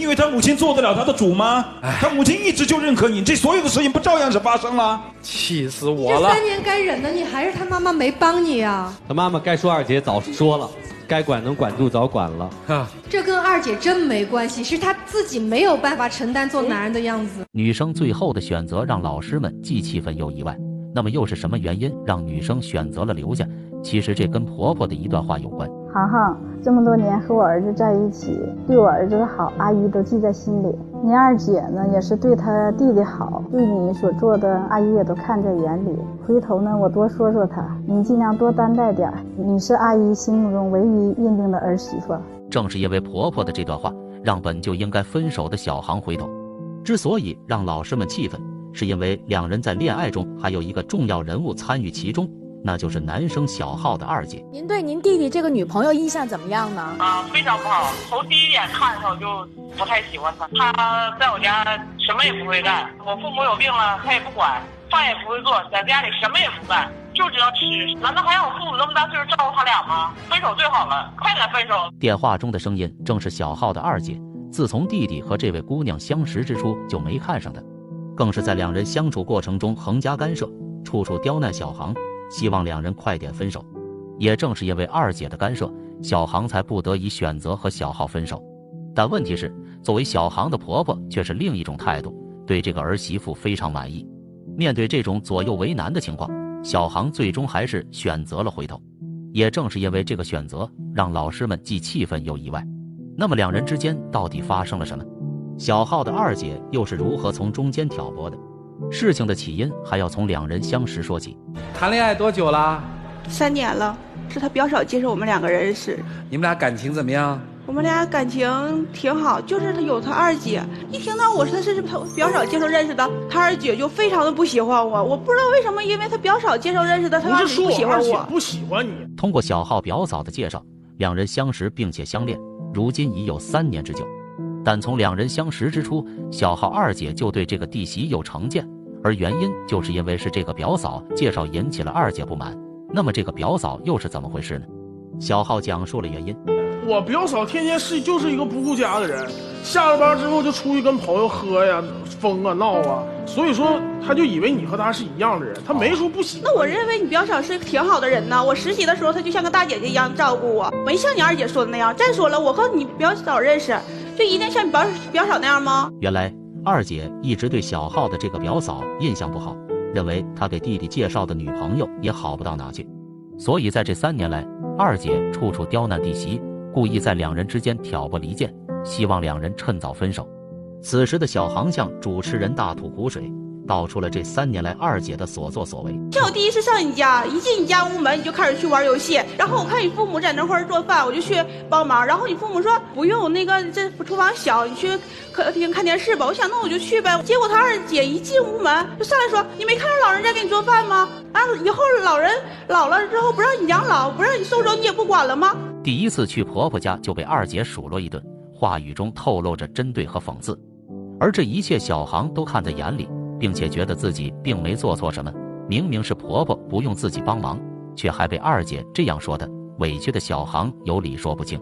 以为他母亲做得了他的主吗？他母亲一直就认可你，这所有的事情不照样是发生了？气死我了！这3年该忍的你还是他妈妈没帮你呀。他妈妈该说二姐早说了，该管能管住早管了。这跟二姐真没关系，是他自己没有办法承担做男人的样子。女生最后的选择让老师们既气愤又意外，那么又是什么原因让女生选择了留下？其实这跟婆婆的一段话有关。航航这么多年和我儿子在一起，对我儿子的好，阿姨都记在心里。您二姐呢，也是对她弟弟好，对你所做的，阿姨也都看在眼里。回头呢，我多说说她，你尽量多担待点，你是阿姨心目中唯一认定的儿媳妇。正是因为婆婆的这段话，让本就应该分手的小航回头。之所以让老师们气愤，是因为两人在恋爱中还有一个重要人物参与其中，那就是男生小浩的二姐。您对您弟弟这个女朋友印象怎么样呢？非常不好。从第一眼看上我就不太喜欢他。他在我家什么也不会干，我父母有病了他也不管，饭也不会做，在家里什么也不干，就知道吃。难道还让我父母那么大岁数照顾他俩吗？分手最好了，快点分手。电话中的声音正是小浩的二姐。自从弟弟和这位姑娘相识之初就没看上他，更是在两人相处过程中横加干涉，处处刁难小航，希望两人快点分手。也正是因为二姐的干涉，小航才不得已选择和小浩分手。但问题是，作为小航的婆婆却是另一种态度，对这个儿媳妇非常满意。面对这种左右为难的情况，小航最终还是选择了回头。也正是因为这个选择，让老师们既气愤又意外。那么两人之间到底发生了什么？小浩的二姐又是如何从中间挑拨的？事情的起因还要从两人相识说起。谈恋爱多久啦？3年了，是他表嫂介绍我们2个认识。你们俩感情怎么样？我们俩感情挺好，就是他有他二姐，一听到我说是他表嫂介绍认识的，他二姐就非常的不喜欢我。我不知道为什么，因为他表嫂介绍认识的，他二姐不喜欢我。不喜欢你。通过小浩表嫂的介绍，两人相识并且相恋，如今已有3年之久。但从两人相识之初，小浩二姐就对这个弟媳有成见，而原因就是因为是这个表嫂介绍引起了二姐不满。那么这个表嫂又是怎么回事呢？小浩讲述了原因。我表嫂天天就是一个不顾家的人，下了班之后就出去跟朋友喝呀、疯啊、闹啊，所以说他就以为你和他是一样的人，他没说不喜欢。那我认为你表嫂是挺好的人呢，我实习的时候他就像个大姐姐一样照顾我，没像你二姐说的那样。再说了，我和你表嫂认识，就一定像你表嫂那样吗？原来二姐一直对小浩的这个表嫂印象不好，认为他给弟弟介绍的女朋友也好不到哪去，所以在这3年来，二姐处处刁难弟媳，故意在两人之间挑拨离间，希望两人趁早分手。此时的小航向主持人大吐苦水，道出了这3年来二姐的所作所为。像我第一次上你家，一进你家屋门你就开始去玩游戏，然后我看你父母在那块儿做饭，我就去帮忙，然后你父母说不用，那个这厨房小，你去客厅看电视吧。我想那我就去呗。结果他二姐一进屋门就上来说，你没看着老人在给你做饭吗？啊，以后老人老了之后不让你养老，不让你收走，你也不管了吗？第一次去婆婆家就被二姐数落一顿，话语中透露着针对和讽刺，而这一切小航都看在眼里，并且觉得自己并没做错什么，明明是婆婆不用自己帮忙，却还被二姐这样说的，委屈的小航有理说不清。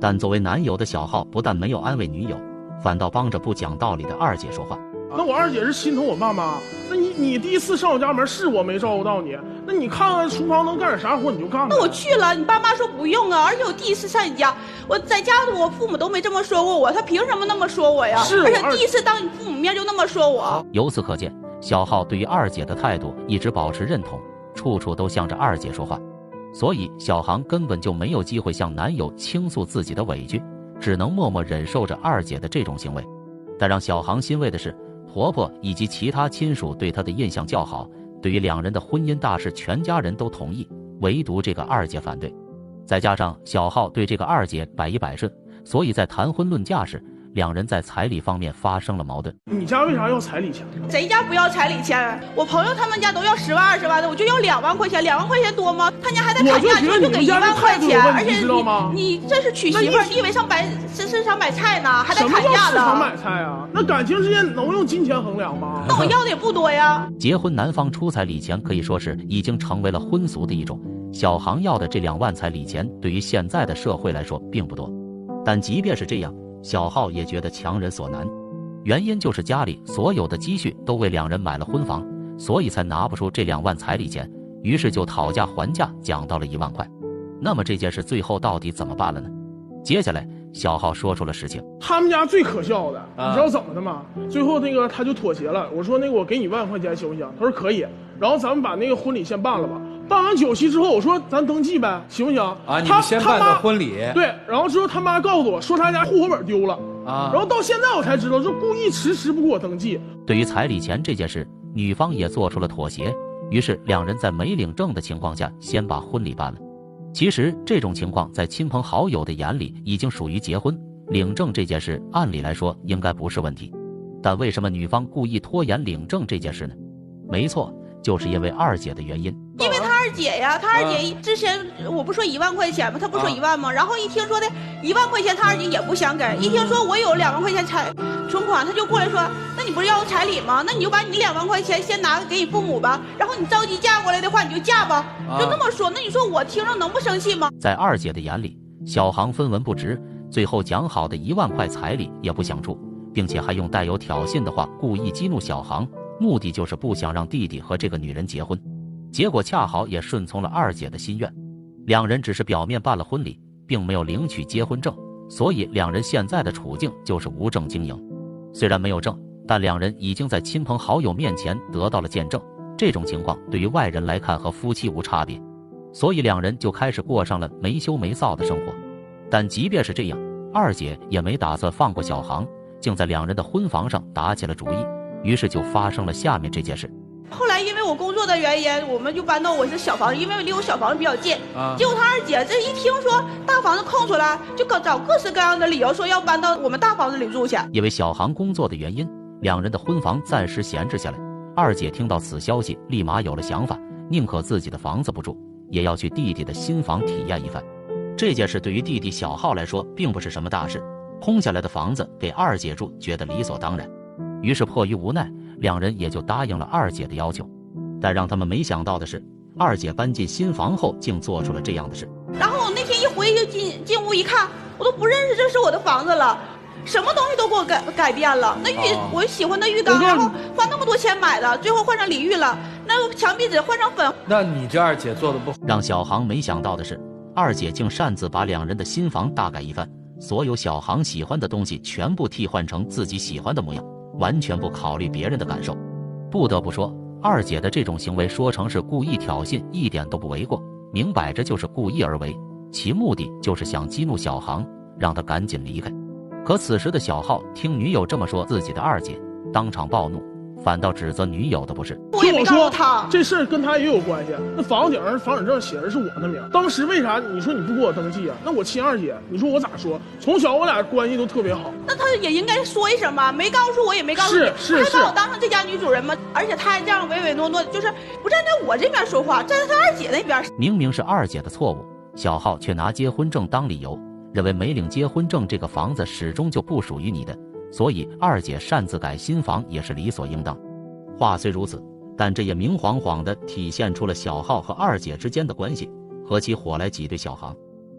但作为男友的小浩不但没有安慰女友，反倒帮着不讲道理的二姐说话。那我二姐是心疼我爸妈，那你第一次上我家门是我没照顾到你，那你看看厨房能干点啥活你就干。那我去了，你爸妈说不用啊，而且我第一次上你家，我在家我父母都没这么说过我，他凭什么那么说我呀？而且第一次当你父母面就那么说我。由此可见，小浩对于二姐的态度一直保持认同，处处都向着二姐说话，所以小航根本就没有机会向男友倾诉自己的委屈，只能默默忍受着二姐的这种行为。但让小航欣慰的是，婆婆以及其他亲属对她的印象较好，对于两人的婚姻大事全家人都同意，唯独这个二姐反对。再加上小浩对这个二姐百依百顺，所以在谈婚论嫁时，两人在彩礼方面发生了矛盾。你家为啥要彩礼钱？谁家不要彩礼钱？我朋友他们家都要10万20万的，我就要2万块钱，2万块钱多吗？他家还在谈价之后就给1万块钱，而且你这是娶媳妇儿，你以为上市场买菜呢？还在谈价呢？市场买菜啊？那感情之间能用金钱衡量吗？那我要的也不多呀。结婚男方出彩礼钱可以说是已经成为了婚俗的一种。小航要的这2万彩礼钱，对于现在的社会来说并不多，但即便是这样，小浩也觉得强人所难，原因就是家里所有的积蓄都为两人买了婚房，所以才拿不出这2万彩礼钱，于是就讨价还价讲到了1万块。那么这件事最后到底怎么办了呢？接下来小浩说出了实情。他们家最可笑的，你知道怎么的吗？最后他就妥协了。我说我给你1万块钱行不行？他说可以。然后咱们把那个婚礼先办了吧。办完酒席之后，我说咱登记呗，行不行？啊，你们先办个婚礼。对，然后之后他妈告诉我说他家户口本丢了啊，然后到现在我才知道，就故意迟不给我登记。对于彩礼钱这件事，女方也做出了妥协，于是2人在没领证的情况下，先把婚礼办了。其实这种情况在亲朋好友的眼里已经属于结婚，领证这件事按理来说应该不是问题，但为什么女方故意拖延领证这件事呢？没错，就是因为二姐的原因。因为他二姐呀，他二姐之前我不说1万块钱吗？他不说1万吗？然后一听说的1万块钱，他二姐也不想给。一听说我有2万块钱存款，他就过来说：“那你不是要彩礼吗？那你就把你2万块钱先拿给你父母吧，然后你着急嫁过来的话，你就嫁吧。”就那么说，那你说我听着能不生气吗？在二姐的眼里，小航分文不值，最后讲好的1万块彩礼也不想出，并且还用带有挑衅的话故意激怒小航，目的就是不想让弟弟和这个女人结婚。结果恰好也顺从了二姐的心愿，2人只是表面办了婚礼，并没有领取结婚证，所以2人现在的处境就是无证经营。虽然没有证，但2人已经在亲朋好友面前得到了见证，这种情况对于外人来看和夫妻无差别，所以2人就开始过上了没羞没臊的生活。但即便是这样，二姐也没打算放过小航，竟在2人的婚房上打起了主意，于是就发生了下面这件事。后来因为我工作的原因，我们就搬到我这小房子，因为离我小房子比较近。结果他二姐这一听说大房子空出来，就找各式各样的理由说要搬到我们大房子里住去。因为小航工作的原因，2人的婚房暂时闲置下来。二姐听到此消息，立马有了想法，宁可自己的房子不住，也要去弟弟的新房体验一番。这件事对于弟弟小浩来说并不是什么大事，空下来的房子给二姐住，觉得理所当然。于是迫于无奈，2人也就答应了二姐的要求。但让他们没想到的是，二姐搬进新房后竟做出了这样的事。然后我那天一回去进屋一看，我都不认识这是我的房子了，什么东西都给我改变了。那我喜欢的浴缸，然后花那么多钱买的，最后换成淋浴了。那个墙壁纸换成粉。那你这二姐做的不好。让小航没想到的是，二姐竟擅自把2人的新房大改一番，所有小航喜欢的东西全部替换成自己喜欢的模样，完全不考虑别人的感受。不得不说，二姐的这种行为说成是故意挑衅，一点都不为过，明摆着就是故意而为，其目的就是想激怒小航，让他赶紧离开。可此时的小浩听女友这么说自己的二姐，当场暴怒，反倒指责女友的不是。我也没告诉他，这事儿跟他也有关系。那房子顶上房产证写的是我的名，当时为啥你说你不给我登记啊？那我亲二姐，你说我咋说？从小我俩关系都特别好。那他也应该说一声吧，没告诉我也没告诉你，是他把我当成这家女主人吗？而且他还这样唯唯诺诺，就是不站在我这边说话，站在他二姐那边。明明是二姐的错误，小浩却拿结婚证当理由，认为没领结婚证这个房子始终就不属于你的，所以二姐擅自改新房也是理所应当。话虽如此，但这也明晃晃地体现出了小浩和二姐之间的关系，合起伙来挤兑小航。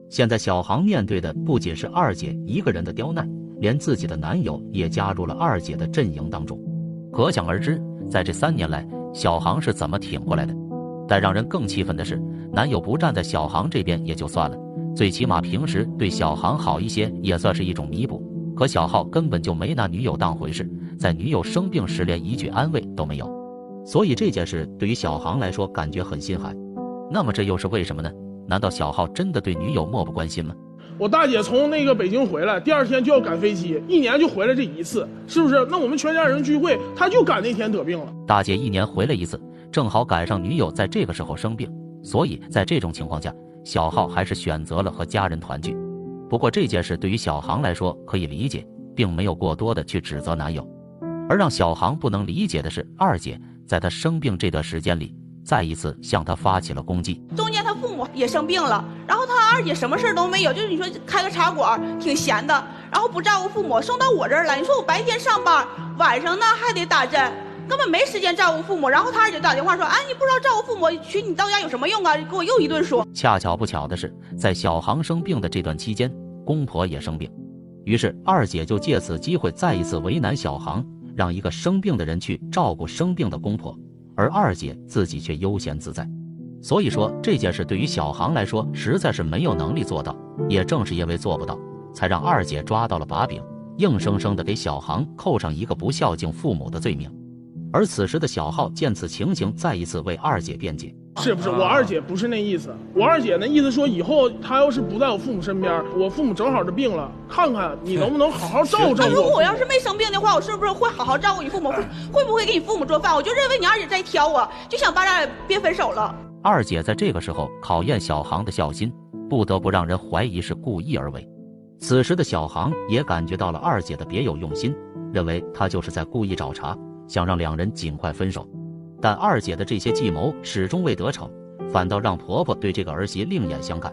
现在小航面对的不仅是二姐一个人的刁难，连自己的男友也加入了二姐的阵营当中。可想而知，在这3年来，小航是怎么挺过来的。但让人更气愤的是，男友不站在小航这边也就算了，最起码平时对小航好一些也算是一种弥补。可小浩根本就没拿女友当回事，在女友生病时连一句安慰都没有，所以这件事对于小航来说感觉很心寒。那么这又是为什么呢？难道小浩真的对女友漠不关心吗？我大姐从那个北京回来，第2天就要赶飞机，1年就回来这一次，是不是？那我们全家人聚会，她就赶那天得病了。大姐1年回来一次，正好赶上女友在这个时候生病，所以在这种情况下，小浩还是选择了和家人团聚。不过这件事对于小航来说可以理解，并没有过多的去指责男友。而让小航不能理解的是，二姐在他生病这段时间里，再一次向他发起了攻击。中间他父母也生病了，然后他二姐什么事都没有，就是你说开个茶馆挺闲的，然后不照顾父母，送到我这儿来。你说我白天上班，晚上呢还得打针，根本没时间照顾父母。然后他二姐打电话说：“哎，你不知道照顾父母，娶你到家有什么用啊？”给我又一顿说。恰巧不巧的是，在小航生病的这段期间，公婆也生病。于是二姐就借此机会再一次为难小航，让一个生病的人去照顾生病的公婆，而二姐自己却悠闲自在。所以说这件事对于小航来说实在是没有能力做到，也正是因为做不到，才让二姐抓到了把柄，硬生生地给小航扣上一个不孝敬父母的罪名。而此时的小浩见此情形，再一次为二姐辩解。是不是我二姐不是那意思？我二姐那意思说，以后她要是不在我父母身边，我父母正好是病了，看看你能不能好好照顾照顾。那如果我要是没生病的话，我是不是会好好照顾你父母？会不会给你父母做饭？我就认为你二姐在挑我，就想把咱俩别分手了。二姐在这个时候考验小航的孝心，不得不让人怀疑是故意而为。此时的小航也感觉到了二姐的别有用心，认为她就是在故意找茬，想让两人尽快分手。但二姐的这些计谋始终未得逞，反倒让婆婆对这个儿媳另眼相看。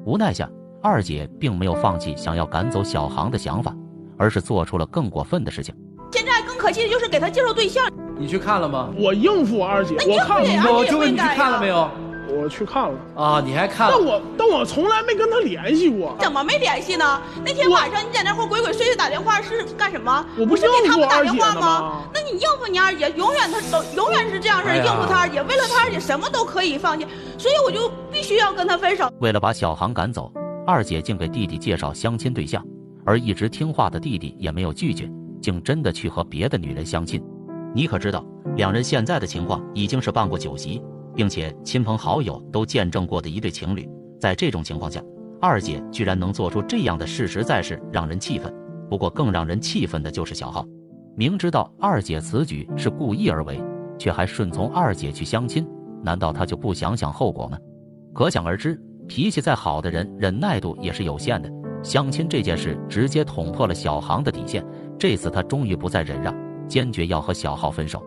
无奈下，二姐并没有放弃想要赶走小航的想法，而是做出了更过分的事情。现在更可气的就是给她介绍对象。你去看了吗？我应付我二姐，我看了。我就问你去看了没有？我去看了啊，你还看了？但我从来没跟他联系过。怎么没联系呢？那天晚上你在那会鬼鬼祟祟打电话是干什么？我不是给他们打电话吗？那你应付你二姐，永远是这样式，应付他二姐，为了他二姐什么都可以放弃，所以我就必须要跟他分手。为了把小航赶走，二姐竟给弟弟介绍相亲对象，而一直听话的弟弟也没有拒绝，竟真的去和别的女人相亲。你可知道，两人现在的情况已经是办过酒席，并且亲朋好友都见证过的一对情侣。在这种情况下，二姐居然能做出这样的事，实在是让人气愤。不过更让人气愤的就是小浩，明知道二姐此举是故意而为，却还顺从二姐去相亲，难道他就不想想后果吗？可想而知，脾气再好的人忍耐度也是有限的。相亲这件事直接捅破了小航的底线，这次他终于不再忍让，坚决要和小浩分手。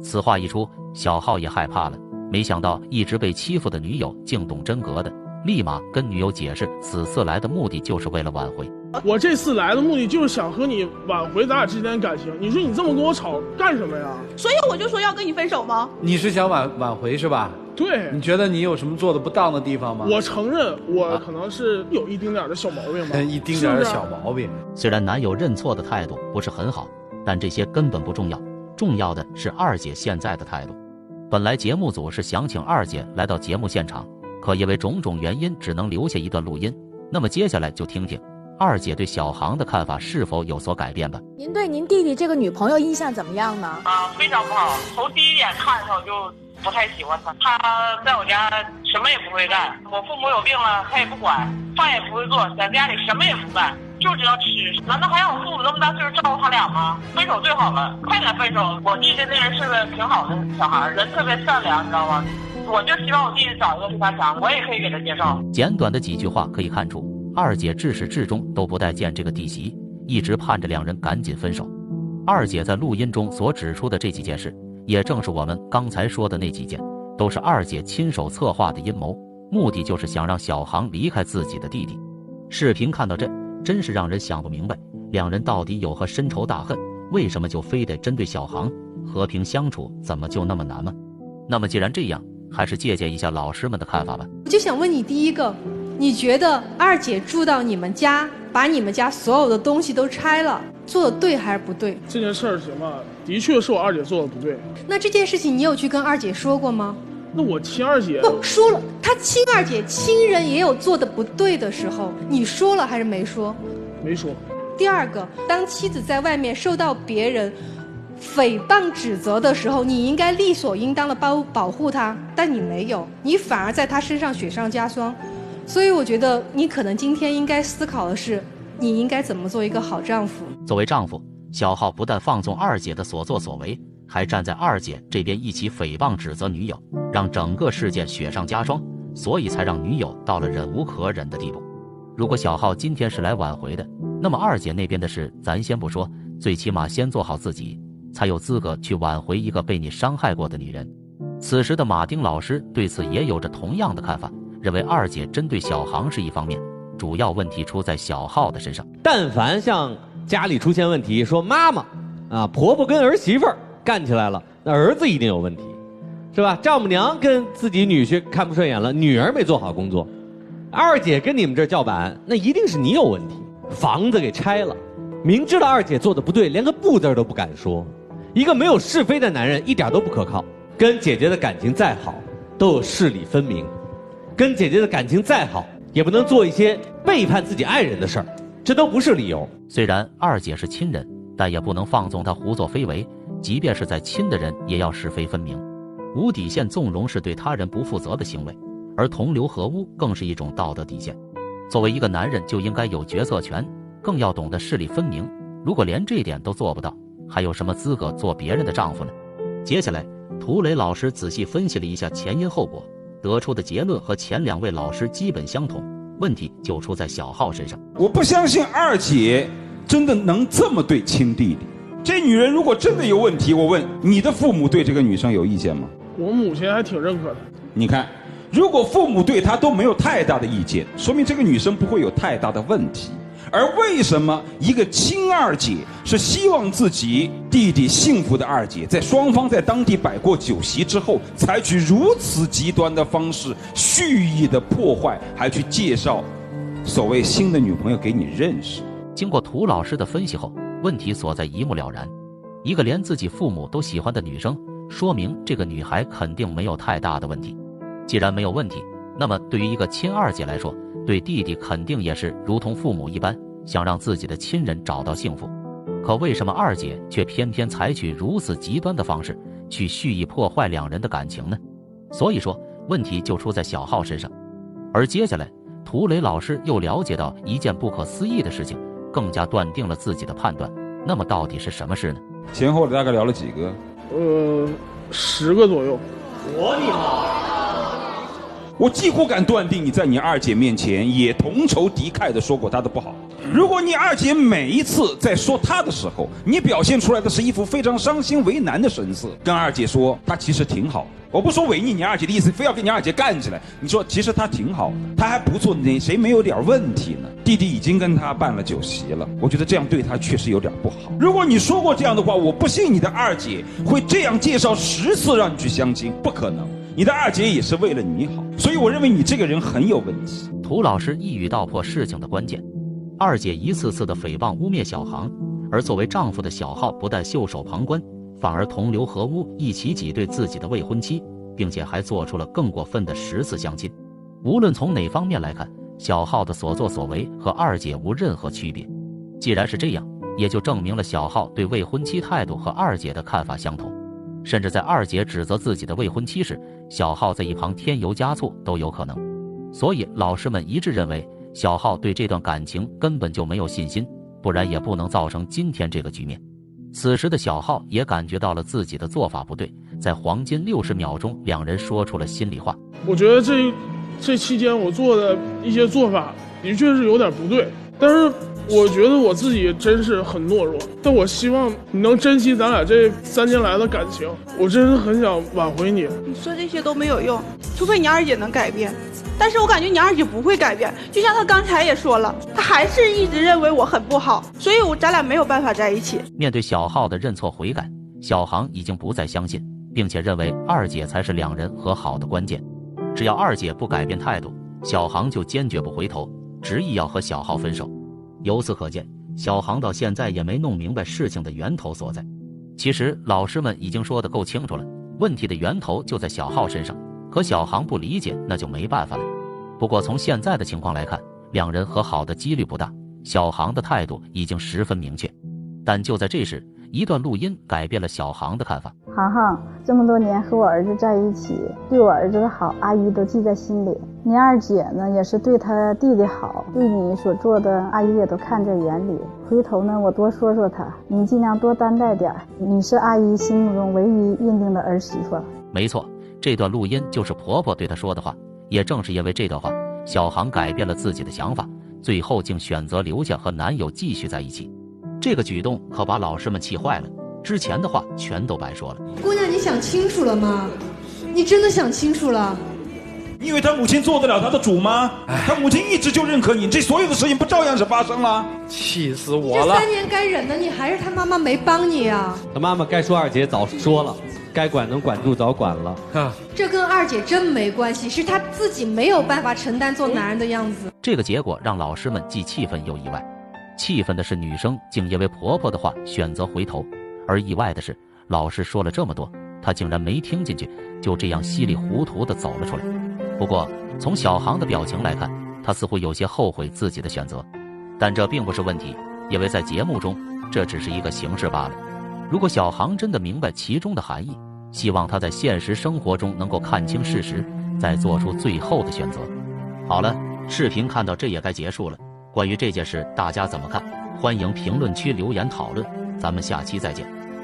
此话一出，小浩也害怕了，没想到一直被欺负的女友竟懂真格的，立马跟女友解释，此次来的目的就是为了挽回。我这次来的目的就是想和你挽回咱俩之间的感情，你说你这么跟我吵干什么呀？所以我就说要跟你分手吗？你是想挽回是吧？对。你觉得你有什么做的不当的地方吗？我承认我可能是有一丁点的小毛病吧，一丁点的小毛病。虽然男友认错的态度不是很好，但这些根本不重要，重要的是二姐现在的态度。本来节目组是想请二姐来到节目现场，可因为种种原因只能留下一段录音。那么接下来就听听二姐对小航的看法是否有所改变吧。您对您弟弟这个女朋友印象怎么样呢？非常不好，从第一眼看上就不太喜欢他。他在我家什么也不会干，我父母有病了他也不管，饭也不会做，在家里什么也不干，就知道吃。难道还让我父母这么大岁数照顾他俩吗？分手最好了，快点分手。我弟这人是个挺好的小孩，人特别善良，你知道吗？我就希望我弟弟找一个比他强，我也可以给他介绍。简短的几句话可以看出，二姐至始至终都不待见这个弟媳，一直盼着两人赶紧分手。二姐在录音中所指出的这几件事，也正是我们刚才说的那几件，都是二姐亲手策划的阴谋，目的就是想让小航离开自己的弟弟。视频看到这，真是让人想不明白，两人到底有何深仇大恨？为什么就非得针对小航？和平相处怎么就那么难吗？那么既然这样，还是借鉴一下老师们的看法吧。我就想问你，第一个，你觉得二姐住到你们家，把你们家所有的东西都拆了，做的对还是不对？这件事儿什么，的确是我二姐做的不对。那这件事情你有去跟二姐说过吗？那我亲二姐不说了，她亲二姐，亲人也有做的不对的时候，你说了还是没说？没说。第二个，当妻子在外面受到别人诽谤指责的时候，你应该理所应当的保护她，但你没有，你反而在她身上雪上加霜。所以我觉得你可能今天应该思考的是，你应该怎么做一个好丈夫。作为丈夫，小浩不但放纵二姐的所作所为，还站在二姐这边一起诽谤指责女友，让整个事件雪上加霜，所以才让女友到了忍无可忍的地步。如果小浩今天是来挽回的，那么二姐那边的事咱先不说，最起码先做好自己，才有资格去挽回一个被你伤害过的女人。此时的马丁老师对此也有着同样的看法，认为二姐针对小航是一方面，主要问题出在小浩的身上。但凡像家里出现问题，说妈妈啊，婆婆跟儿媳妇干起来了，那儿子一定有问题，是吧？丈母娘跟自己女婿看不顺眼了，女儿没做好工作，二姐跟你们这叫板，那一定是你有问题。房子给拆了，明知道二姐做的不对，连个不字都不敢说。一个没有是非的男人一点都不可靠。跟姐姐的感情再好，都有势力分明；跟姐姐的感情再好，也不能做一些背叛自己爱人的事儿，这都不是理由。虽然二姐是亲人，但也不能放纵她胡作非为，即便是再亲的人，也要是非分明。无底线纵容是对他人不负责的行为，而同流合污更是一种道德底线。作为一个男人，就应该有决策权，更要懂得势力分明。如果连这点都做不到，还有什么资格做别人的丈夫呢？接下来，涂磊老师仔细分析了一下前因后果，得出的结论和前2位老师基本相同，问题就出在小浩身上。我不相信二姐真的能这么对亲弟弟。这女人如果真的有问题，我问你的父母对这个女生有意见吗？我母亲还挺认可的。你看，如果父母对她都没有太大的意见，说明这个女生不会有太大的问题。而为什么一个亲二姐是希望自己弟弟幸福的二姐，在双方在当地摆过酒席之后，采取如此极端的方式，蓄意的破坏，还去介绍所谓新的女朋友给你认识？经过涂老师的分析后，问题所在一目了然。一个连自己父母都喜欢的女生，说明这个女孩肯定没有太大的问题。既然没有问题，那么对于一个亲二姐来说，对弟弟肯定也是如同父母一般，想让自己的亲人找到幸福。可为什么二姐却偏偏采取如此极端的方式去蓄意破坏两人的感情呢？所以说，问题就出在小浩身上。而接下来，涂磊老师又了解到一件不可思议的事情，更加断定了自己的判断。那么到底是什么事呢？前后大概聊了几个？10个左右。我的妈！我几乎敢断定，你在你二姐面前也同仇敌忾的说过她的不好。如果你二姐每一次在说她的时候，你表现出来的是一副非常伤心为难的神色，跟二姐说她其实挺好的。我不说违逆你二姐的意思，非要跟你二姐干起来。你说其实她挺好的，她还不错，那谁没有点问题呢？弟弟已经跟她办了酒席了，我觉得这样对她确实有点不好。如果你说过这样的话，我不信你的二姐会这样介绍10次让你去相亲，不可能。你的二姐也是为了你好，所以我认为你这个人很有问题。涂老师一语道破事情的关键。二姐一次次的诽谤污蔑小航，而作为丈夫的小浩不但袖手旁观，反而同流合污，一起挤兑自己的未婚妻，并且还做出了更过分的10次相亲。无论从哪方面来看，小浩的所作所为和二姐无任何区别。既然是这样，也就证明了小浩对未婚妻态度和二姐的看法相同。甚至在二姐指责自己的未婚妻时，小浩在一旁添油加醋都有可能。所以老师们一致认为，小浩对这段感情根本就没有信心，不然也不能造成今天这个局面。此时的小浩也感觉到了自己的做法不对，在黄金60秒钟，两人说出了心里话。我觉得这期间我做的一些做法的确是有点不对，但是我觉得我自己真是很懦弱，但我希望你能珍惜咱俩这3年来的感情，我真是很想挽回你。你说这些都没有用，除非你二姐能改变，但是我感觉你二姐不会改变，就像她刚才也说了，她还是一直认为我很不好，所以咱俩没有办法在一起。面对小浩的认错悔改，小航已经不再相信，并且认为二姐才是两人和好的关键。只要二姐不改变态度，小航就坚决不回头，执意要和小浩分手。由此可见，小航到现在也没弄明白事情的源头所在。其实老师们已经说得够清楚了，问题的源头就在小浩身上，可小航不理解，那就没办法了。不过从现在的情况来看，两人和好的几率不大，小航的态度已经十分明确。但就在这时，一段录音改变了小航的看法。航航这么多年和我儿子在一起，对我儿子的好，阿姨都记在心里。你二姐呢，也是对他弟弟好，对你所做的，阿姨也都看在眼里。回头呢，我多说说他，你尽量多担待点，你是阿姨心目中唯一认定的儿媳妇。没错，这段录音就是婆婆对她说的话。也正是因为这段话，小航改变了自己的想法，最后竟选择留下和男友继续在一起。这个举动可把老师们气坏了，之前的话全都白说了。姑娘，你想清楚了吗？你真的想清楚了？你以为他母亲做得了他的主吗？他母亲一直就认可你，这所有的事情不照样是发生了？气死我了！这3年该忍的，你还是他妈妈没帮你啊！他妈妈该说二姐早说了，该管能管住早管了。这跟二姐真没关系，是他自己没有办法承担做男人的样子。这个结果让老师们既气愤又意外。气愤的是女生竟因为婆婆的话选择回头，而意外的是，老师说了这么多，她竟然没听进去，就这样稀里糊涂地走了出来。不过从小航的表情来看，他似乎有些后悔自己的选择，但这并不是问题，因为在节目中这只是一个形式罢了。如果小航真的明白其中的含义，希望他在现实生活中能够看清事实，再做出最后的选择。好了，视频看到这也该结束了。关于这件事大家怎么看？欢迎评论区留言讨论，咱们下期再见。